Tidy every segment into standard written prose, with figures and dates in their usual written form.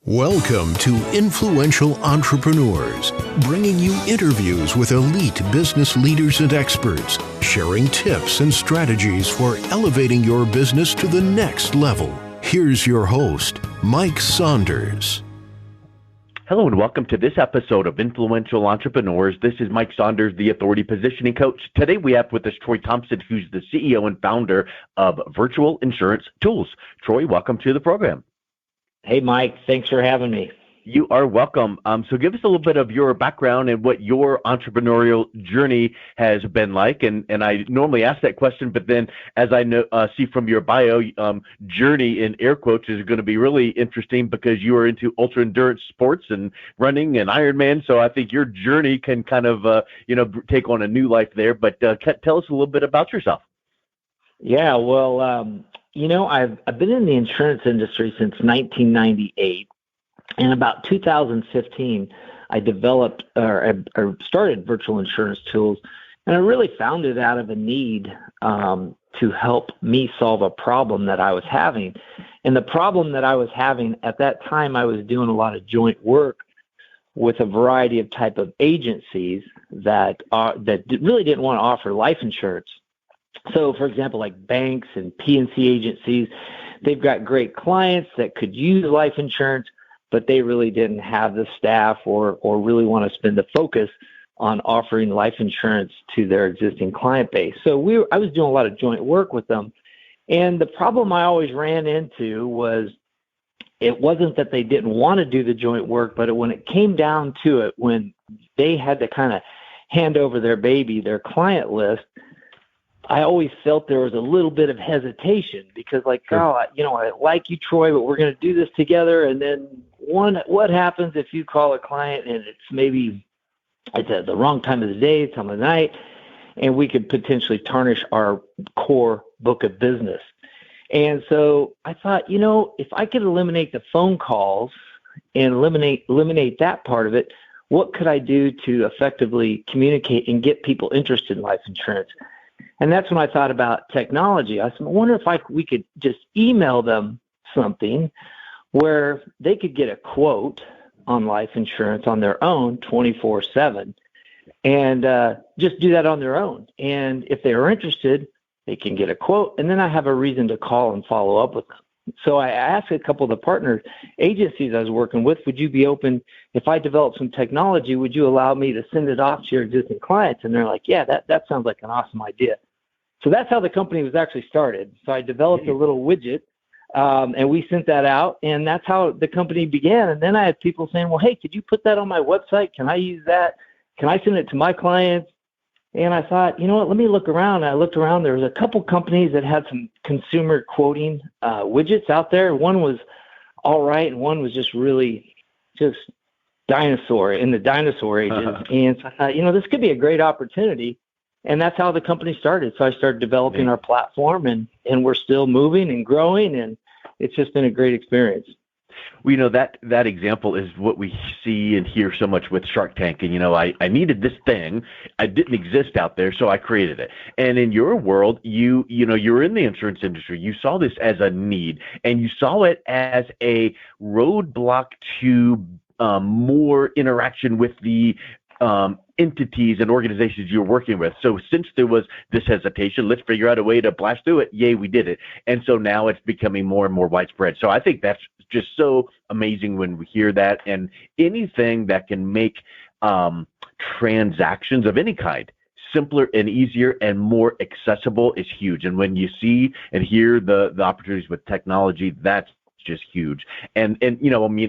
Welcome to Influential Entrepreneurs, bringing you interviews with elite business leaders and experts, sharing tips and strategies for elevating your business to the next level. Here's your host, Mike Saunders. Hello and welcome to this episode of Influential Entrepreneurs. This is Mike Saunders, the Authority Positioning Coach. Today we have with us Troy Thompson, who's the CEO and founder of Virtual Insurance Tools. Troy, welcome to the program. Hey, Mike. Thanks for having me. You are welcome. So give us a little bit of your background and what your entrepreneurial journey has been like. And I normally ask that question, but then as I see from your bio, journey in air quotes is going to be really interesting because you are into ultra endurance sports and running and IronMan. So I think your journey can kind of, take on a new life there. But tell us a little bit about yourself. Yeah, well, I've been in the insurance industry since 1998, and about 2015, I developed or started Virtual Insurance Tools, and I really found it out of a need to help me solve a problem that I was having. And the problem that I was having at that time, I was doing a lot of joint work with a variety of type of agencies that really didn't want to offer life insurance. So, for example, like banks and P&C agencies, they've got great clients that could use life insurance, but they really didn't have the staff or really want to spend the focus on offering life insurance to their existing client base. So I was doing a lot of joint work with them. And the problem I always ran into was it wasn't that they didn't want to do the joint work, but when it came down to it, when they had to kind of hand over their baby, their client list, I always felt there was a little bit of hesitation because I like you, Troy, but we're going to do this together. And then what happens if you call a client and it's at the wrong time of the day, time of the night, and we could potentially tarnish our core book of business. And so I thought, if I could eliminate the phone calls and eliminate that part of it, what could I do to effectively communicate and get people interested in life insurance? And that's when I thought about technology. I said, I wonder if we could just email them something where they could get a quote on life insurance on their own 24/7 and just do that on their own. And if they are interested, they can get a quote. And then I have a reason to call and follow up with them. So I asked a couple of the partner agencies I was working with, would you be open, if I develop some technology, would you allow me to send it off to your existing clients? And they're like, yeah, that sounds like an awesome idea. So that's how the company was actually started. So I developed a little widget, and we sent that out, and that's how the company began. And then I had people saying, well, hey, could you put that on my website? Can I use that? Can I send it to my clients? And I thought, let me look around. I looked around. There was a couple companies that had some consumer quoting widgets out there. One was all right, and one was just really just dinosaur in the dinosaur ages. And so I thought, this could be a great opportunity. And that's how the company started. So I started developing our platform, and we're still moving and growing, and it's just been a great experience. Well, that example is what we see and hear so much with Shark Tank. And, I needed this thing. I didn't exist out there, so I created it. And in your world, you're in the insurance industry. You saw this as a need, and you saw it as a roadblock to more interaction with the entities and organizations you're working with. So since there was this hesitation, let's figure out a way to blast through it. Yay, we did it. And so now it's becoming more and more widespread. So I think that's just so amazing when we hear that, and anything that can make transactions of any kind simpler and easier and more accessible is huge. And when you see and hear the opportunities with technology, that's just huge. And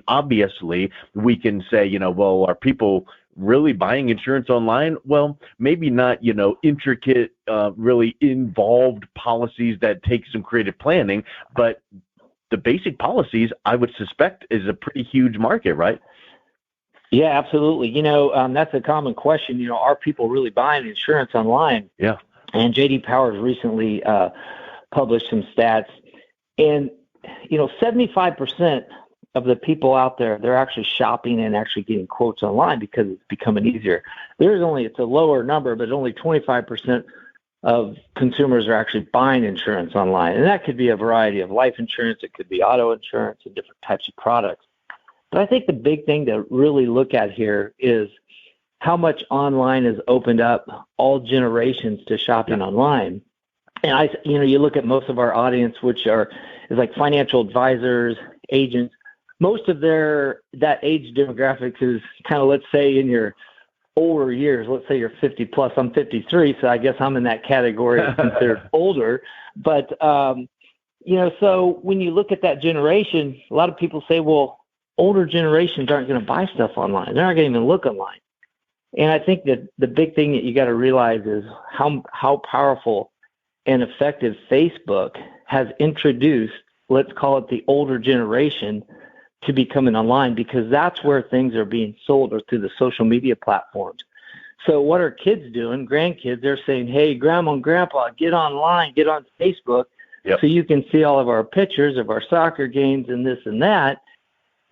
obviously we can say, well, are people really buying insurance online? Well, maybe not, intricate, really involved policies that take some creative planning, but the basic policies, I would suspect, is a pretty huge market, right? Yeah, absolutely. That's a common question. Are people really buying insurance online? Yeah. And J.D. Powers recently published some stats, and 75% of the people out there, they're actually shopping and actually getting quotes online because it's becoming easier. It's a lower number, but only 25% of consumers are actually buying insurance online. And that could be a variety of life insurance. It could be auto insurance and different types of products. But I think the big thing to really look at here is how much online has opened up all generations to shopping online. And you look at most of our audience, which is like financial advisors, agents. Most of that age demographic is kind of, let's say, in your older years. Let's say you're 50 plus. I'm 53, so I guess I'm in that category considered older. But so when you look at that generation, a lot of people say, well, older generations aren't going to buy stuff online. They're not going to even look online. And I think that the big thing that you got to realize is how powerful and effective Facebook has introduced, let's call it the older generation, to becoming online, because that's where things are being sold, or through the social media platforms. So what are kids doing? Grandkids, they're saying, hey, Grandma and Grandpa, get online, get on Facebook, so you can see all of our pictures of our soccer games and this and that.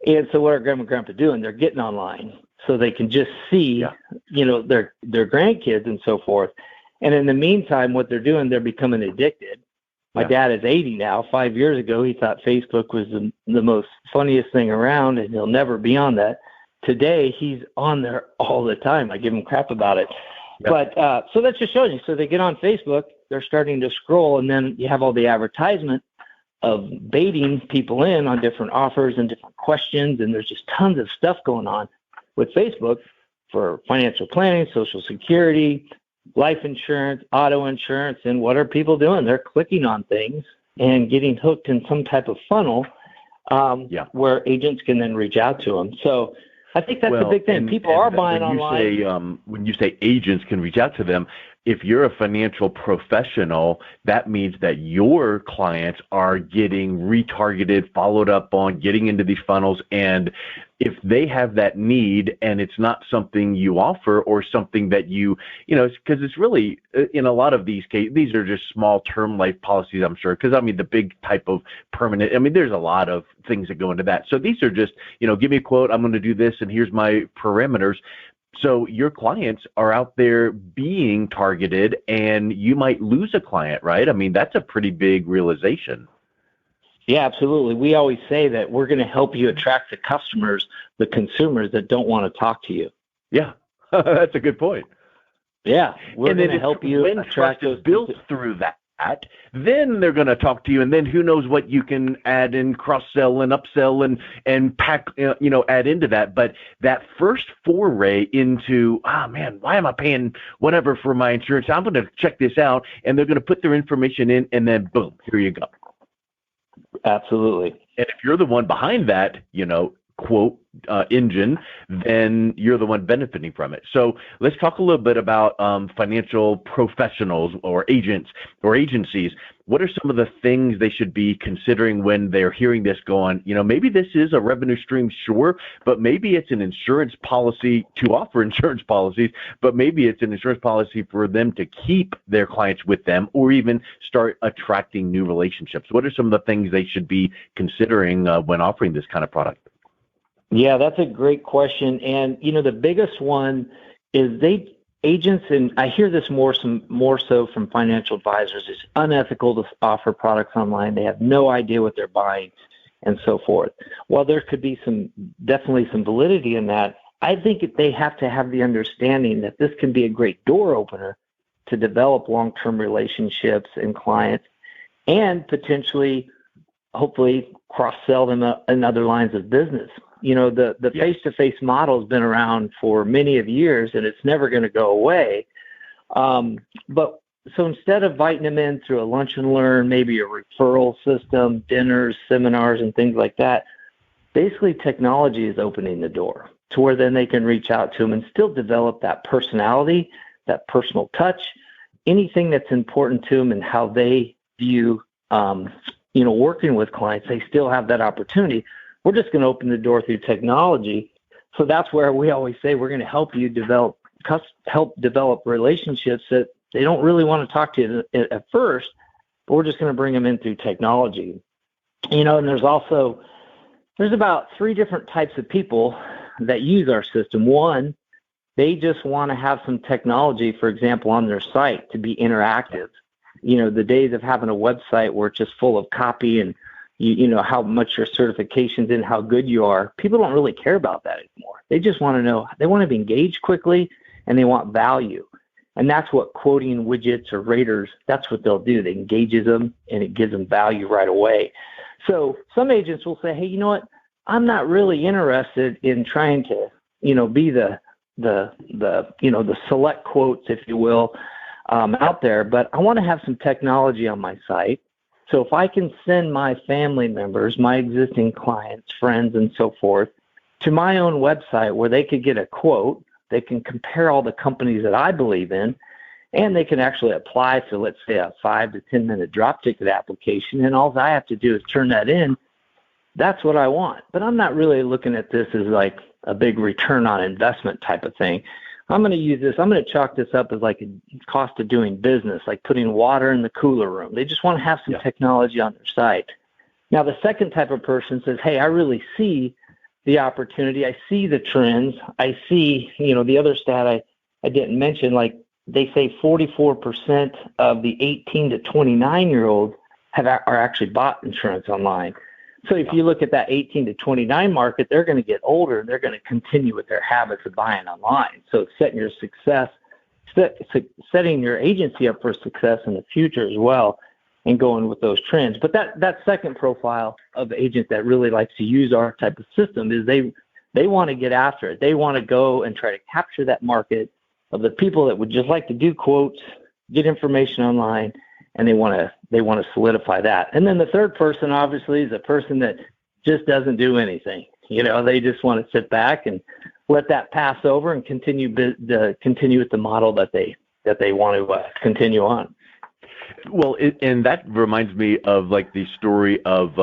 And so what are Grandma and Grandpa doing? They're getting online so they can just see, their grandkids and so forth. And in the meantime, what they're doing, they're becoming addicted. My dad is 80 now. 5 years ago, he thought Facebook was the most funniest thing around, and he'll never be on that. Today, he's on there all the time. I give him crap about it. But so that's just showing you. So they get on Facebook, they're starting to scroll, and then you have all the advertisement of baiting people in on different offers and different questions, and there's just tons of stuff going on with Facebook for financial planning, Social Security, life insurance, auto insurance. And what are people doing? They're clicking on things and getting hooked in some type of funnel where agents can then reach out to them. So I think that's the big thing. People are buying online. When you say agents can reach out to them, if you're a financial professional, that means that your clients are getting retargeted, followed up on, getting into these funnels. And if they have that need and it's not something you offer, or something that because it's really, in a lot of these cases, these are just small term life policies, I'm sure. Because the big type of permanent, there's a lot of things that go into that. So these are just, give me a quote, I'm going to do this, and here's my parameters. So your clients are out there being targeted, and you might lose a client, right? That's a pretty big realization. Yeah, absolutely. We always say that we're going to help you attract the consumers that don't want to talk to you. Yeah, that's a good point. Yeah, we're going to help you attract those. Built through that, then they're going to talk to you, and then who knows what you can add and cross-sell and upsell and pack, add into that. But that first foray into, why am I paying whatever for my insurance? I'm going to check this out, and they're going to put their information in, and then boom, here you go. Absolutely. And if you're the one behind that, quote engine, then you're the one benefiting from it. So let's talk a little bit about financial professionals or agents or agencies. What are some of the things they should be considering when they're hearing this going, maybe this is a revenue stream, sure, but maybe it's an insurance policy to offer insurance policies, but maybe it's an insurance policy for them to keep their clients with them, or even start attracting new relationships. What are some of the things they should be considering when offering this kind of product? Yeah, that's a great question. And, the biggest one is agents, and I hear this more so from financial advisors, it's unethical to offer products online. They have no idea what they're buying and so forth. While there could be definitely some validity in that, I think they have to have the understanding that this can be a great door opener to develop long-term relationships and clients, and potentially, hopefully, cross-sell them in other lines of business. The face-to-face model has been around for many of years, and it's never going to go away. But so instead of inviting them in through a lunch and learn, maybe a referral system, dinners, seminars, and things like that, basically technology is opening the door to where then they can reach out to them and still develop that personality, that personal touch, anything that's important to them and how they view, working with clients. They still have that opportunity. We're just going to open the door through technology. So that's where we always say we're going to help you develop relationships that they don't really want to talk to you at first, but we're just going to bring them in through technology. And there's about 3 different types of people that use our system. One, they just want to have some technology, for example, on their site to be interactive. The days of having a website where it's just full of copy and you know, how much your certifications and how good you are. People don't really care about that anymore. They just want to know, they want to be engaged quickly, and they want value. And that's what quoting widgets or raters, that's what they'll do. They engages them, and it gives them value right away. So some agents will say, hey, you know what? I'm not really interested in trying to, you know, be the you know, the select quotes, if you will, out there, but I want to have some technology on my site. So if I can send my family members, my existing clients, friends, and so forth, to my own website where they could get a quote, they can compare all the companies that I believe in, and they can actually apply to, let's say, a 5 to 10 minute drop ticket application, and all I have to do is turn that in. That's what I want. But I'm not really looking at this as like a big return on investment type of thing. I'm going to use this. I'm going to chalk this up as like a cost of doing business, like putting water in the cooler room. They just want to have some technology on their site. Now, the second type of person says, hey, I really see the opportunity. I see the trends. I see, you know, the other stat I didn't mention, like they say 44% of the 18 to 29-year-olds are actually bought insurance online. So if you look at that 18 to 29 market, they're going to get older and they're going to continue with their habits of buying online. So setting your agency up for success in the future as well, and going with those trends. But that second profile of agent that really likes to use our type of system is they want to get after it. They want to go and try to capture that market of the people that would just like to do quotes, get information online, and they want to solidify that. And then the third person, obviously, is a person that just doesn't do anything. You know, they just want to sit back and let that pass over and continue with the model that they want to continue on. Well, and that reminds me of like the story of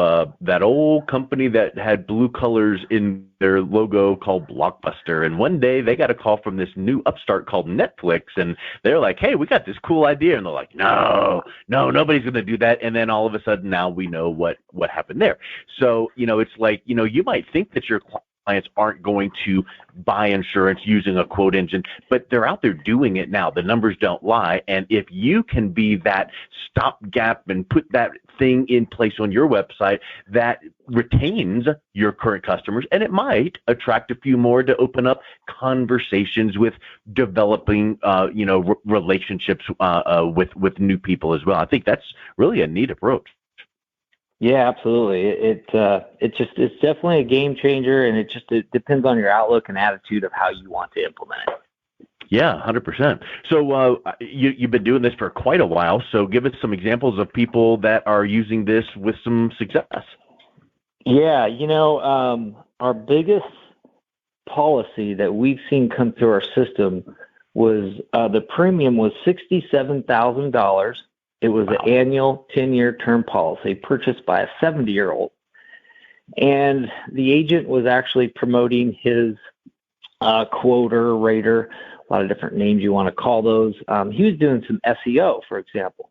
that old company that had blue colors in their logo called Blockbuster. And one day they got a call from this new upstart called Netflix, and they're like, hey, we got this cool idea. And they're like, no, nobody's going to do that. And then all of a sudden now we know what happened there. So, you know, it's like, you know, you might think that your clients aren't going to buy insurance using a quote engine, but they're out there doing it now. The numbers don't lie. And if you can be that stopgap and put that thing in place on your website that retains your current customers, and it might attract a few more to open up conversations with developing, relationships with new people as well. I think that's really a neat approach. Yeah, absolutely. It's definitely a game changer, and it depends on your outlook and attitude of how you want to implement it. Yeah, 100%. So you've been doing this for quite a while. So give us some examples of people that are using this with some success. Yeah, our biggest policy that we've seen come through our system was the premium was $67,000. It was an annual 10-year term policy purchased by a 70-year-old. And the agent was actually promoting his quoter, rater, a lot of different names you want to call those. He was doing some SEO, for example.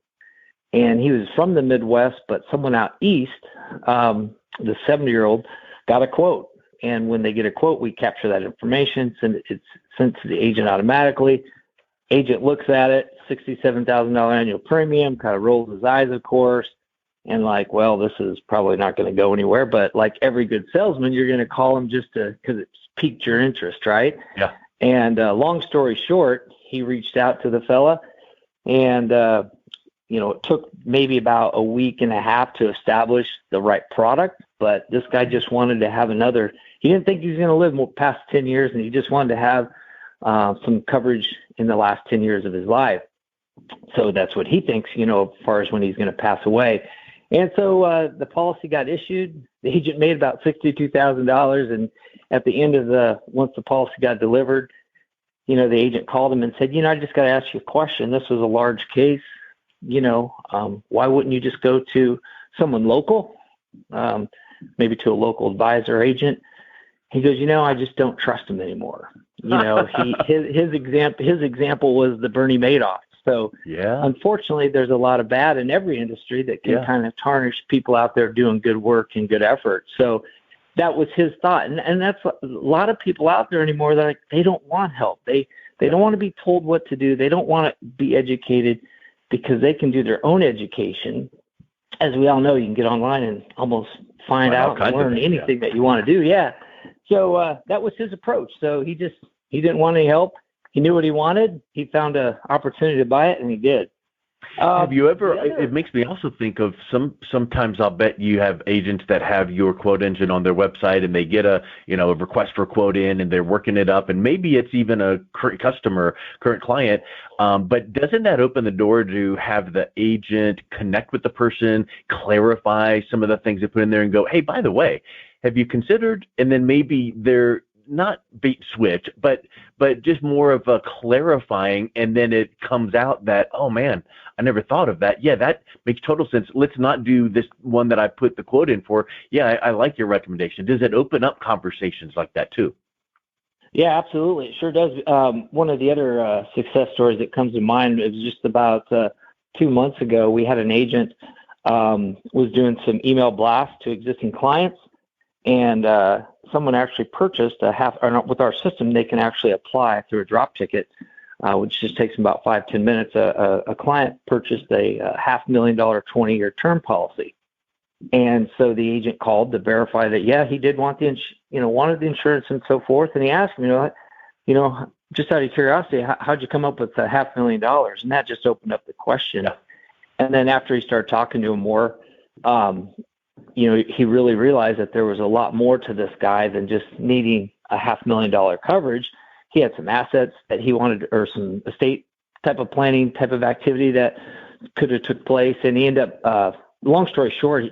And he was from the Midwest, but someone out east, the 70-year-old, got a quote. And when they get a quote, we capture that information, send it to the agent automatically. Agent looks at it, $67,000 annual premium, kind of rolls his eyes, of course, and like, well, this is probably not going to go anywhere. But like every good salesman, you're going to call him just because it's piqued your interest, right? Yeah. And long story short, he reached out to the fella, and it took maybe about a week and a half to establish the right product. But this guy just wanted to have another. He didn't think he was going to live past 10 years, and he just wanted to have some coverage in the last 10 years of his life. So that's what he thinks, as far as when he's going to pass away. And so the policy got issued. The agent made about $62,000. And at the end of once the policy got delivered, the agent called him and said, I just got to ask you a question. This was a large case. Why wouldn't you just go to someone local, maybe to a local advisor agent? He goes, I just don't trust him anymore. His example was the Bernie Madoff. So unfortunately, there's a lot of bad in every industry that can kind of tarnish people out there doing good work and good effort. So that was his thought. And that's a lot of people out there anymore that they don't want help. They don't want to be told what to do. They don't want to be educated because they can do their own education as we all know, you can get online and almost find out and learn anything that you want to do. Yeah. So that was his approach. So he didn't want any help. He knew what he wanted. He found an opportunity to buy it, and he did. Have you ever, it makes me also think of sometimes I'll bet you have agents that have your quote engine on their website and they get a request for a quote in and they're working it up and maybe it's even a current client. But doesn't that open the door to have the agent connect with the person, clarify some of the things they put in there and go, hey, by the way, have you considered, and then maybe they're not bait switch, but just more of a clarifying, and then it comes out that, oh man, I never thought of that. Yeah, that makes total sense. Let's not do this one that I put the quote in for. Yeah, I like your recommendation. Does it open up conversations like that too? Yeah, absolutely. It sure does. One of the other success stories that comes to mind is just about 2 months ago. We had an agent was doing some email blasts to existing clients, and someone actually purchased with our system, they can actually apply through a drop ticket, which just takes them about 5-10 minutes. A client purchased a $500,000 20-year term policy. And so the agent called to verify that, yeah, he did want wanted the insurance and so forth. And he asked me, just out of curiosity, how'd you come up with the $500,000? And that just opened up the question. Yeah. And then after he started talking to him more, he really realized that there was a lot more to this guy than just needing a $500,000 coverage. He had some assets that he wanted, or some estate type of planning type of activity that could have took place. And he ended up, long story short, he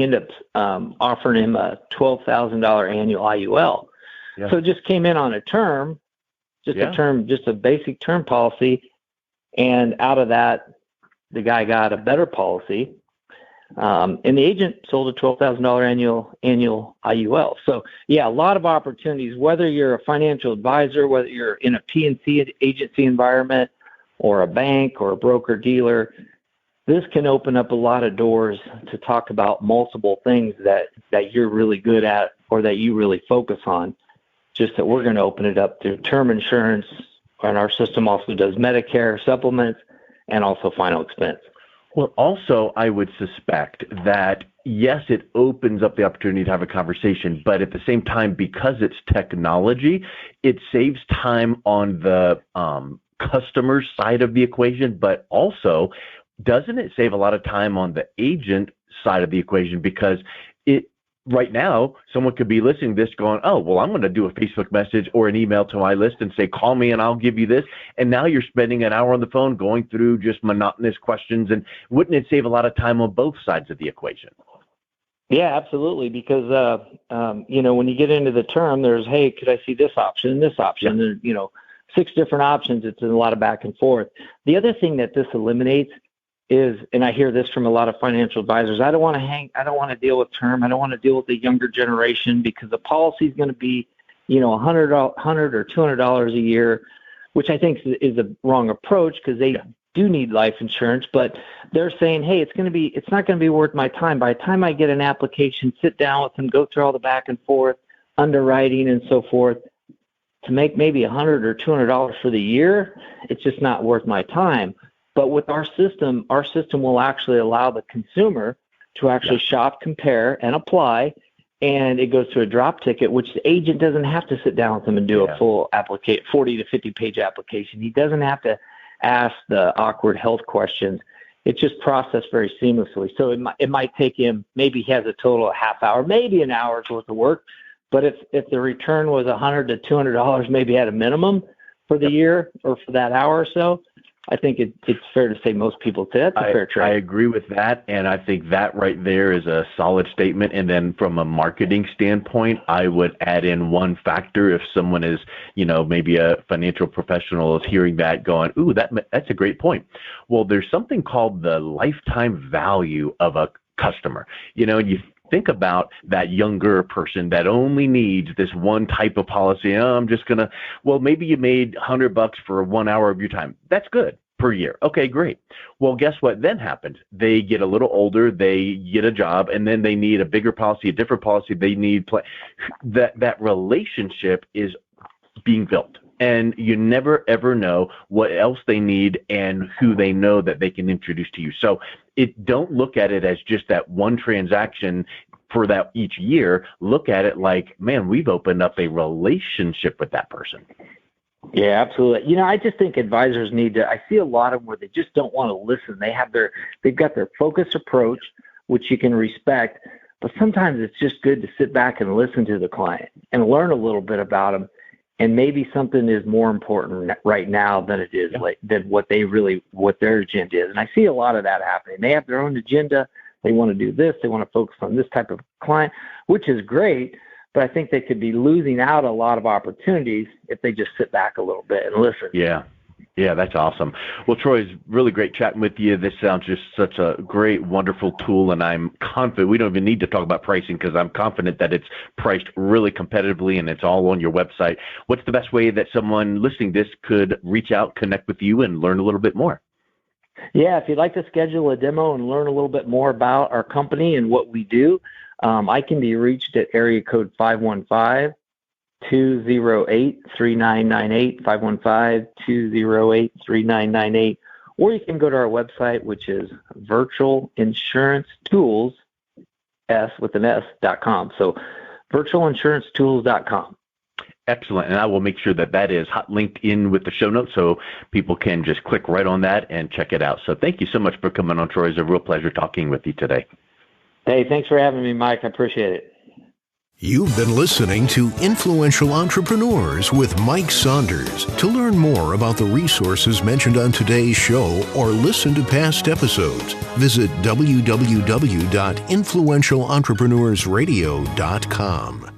ended up offering him a $12,000 annual IUL. Yeah. So it just came in on a term, just a basic term policy. And out of that, the guy got a better policy. And the agent sold a $12,000 annual IUL. So yeah, a lot of opportunities, whether you're a financial advisor, whether you're in a P&C agency environment or a bank or a broker dealer, this can open up a lot of doors to talk about multiple things that you're really good at or that you really focus on. Just that we're going to open it up through term insurance, and our system also does Medicare supplements and also final expense. Well, also, I would suspect that, yes, it opens up the opportunity to have a conversation, but at the same time, because it's technology, it saves time on the customer side of the equation, but also, doesn't it save a lot of time on the agent side of the equation? Because right now, someone could be listening to this going, oh, well, I'm going to do a Facebook message or an email to my list and say, call me and I'll give you this. And now you're spending an hour on the phone going through just monotonous questions. And wouldn't it save a lot of time on both sides of the equation? Yeah, absolutely. Because, when you get into the term, there's, hey, could I see this option and this option? Yeah. And, 6 different options. It's a lot of back and forth. The other thing that this eliminates is, and I hear this from a lot of financial advisors, I don't want to deal with term. I don't want to deal with the younger generation because the policy is going to be, $100 or $200 a year, which I think is a wrong approach because they do need life insurance, but they're saying, hey, it's not going to be worth my time. By the time I get an application, sit down with them, go through all the back and forth, underwriting and so forth, to make maybe $100 or $200 for the year, it's just not worth my time. But with our system will actually allow the consumer to actually shop, compare, and apply, and it goes to a drop ticket, which the agent doesn't have to sit down with them and do a full 40 to 50-page application. He doesn't have to ask the awkward health questions. It's just processed very seamlessly. So it might take him, maybe he has a total of half hour, maybe an hour's worth of work, but if the return was $100 to $200 maybe at a minimum for the year or for that hour or so, I think it's fair to say most people say that's a fair trade. I agree with that, and I think that right there is a solid statement. And then from a marketing standpoint, I would add in one factor. If someone is, maybe a financial professional is hearing that going, ooh, that's a great point. Well, there's something called the lifetime value of a customer. And you think about that younger person that only needs this one type of policy. I'm just going to, maybe you made $100 for 1 hour of your time. That's good per year. Okay, great. Well, guess what then happens? They get a little older, they get a job, and then they need a bigger policy, a different policy. They need that relationship is being built. And you never, ever know what else they need and who they know that they can introduce to you. So don't look at it as just that one transaction for that each year. Look at it like, man, we've opened up a relationship with that person. Yeah, absolutely. I just think advisors need to, I see a lot of them where they just don't want to listen. They've got their focused approach, which you can respect, but sometimes it's just good to sit back and listen to the client and learn a little bit about them. And maybe something is more important right now than it is than what their agenda is. And I see a lot of that happening. They have their own agenda. They want to do this. They want to focus on this type of client, which is great. But I think they could be losing out a lot of opportunities if they just sit back a little bit and listen. Yeah, that's awesome. Well, Troy, it's really great chatting with you. This sounds just such a great, wonderful tool, and I'm confident we don't even need to talk about pricing because I'm confident that it's priced really competitively and it's all on your website. What's the best way that someone listening to this could reach out, connect with you, and learn a little bit more? Yeah, if you'd like to schedule a demo and learn a little bit more about our company and what we do, I can be reached at area code 515-208-3998, 515-208-3998, or you can go to our website, which is virtualinsurancetools.com. So virtualinsurancetools.com. Excellent. And I will make sure that is hot linked in with the show notes so people can just click right on that and check it out. So thank you so much for coming on, Troy. It's a real pleasure talking with you today. Hey, thanks for having me, Mike. I appreciate it. You've been listening to Influential Entrepreneurs with Mike Saunders. To learn more about the resources mentioned on today's show or listen to past episodes, visit www.influentialentrepreneurssradio.com.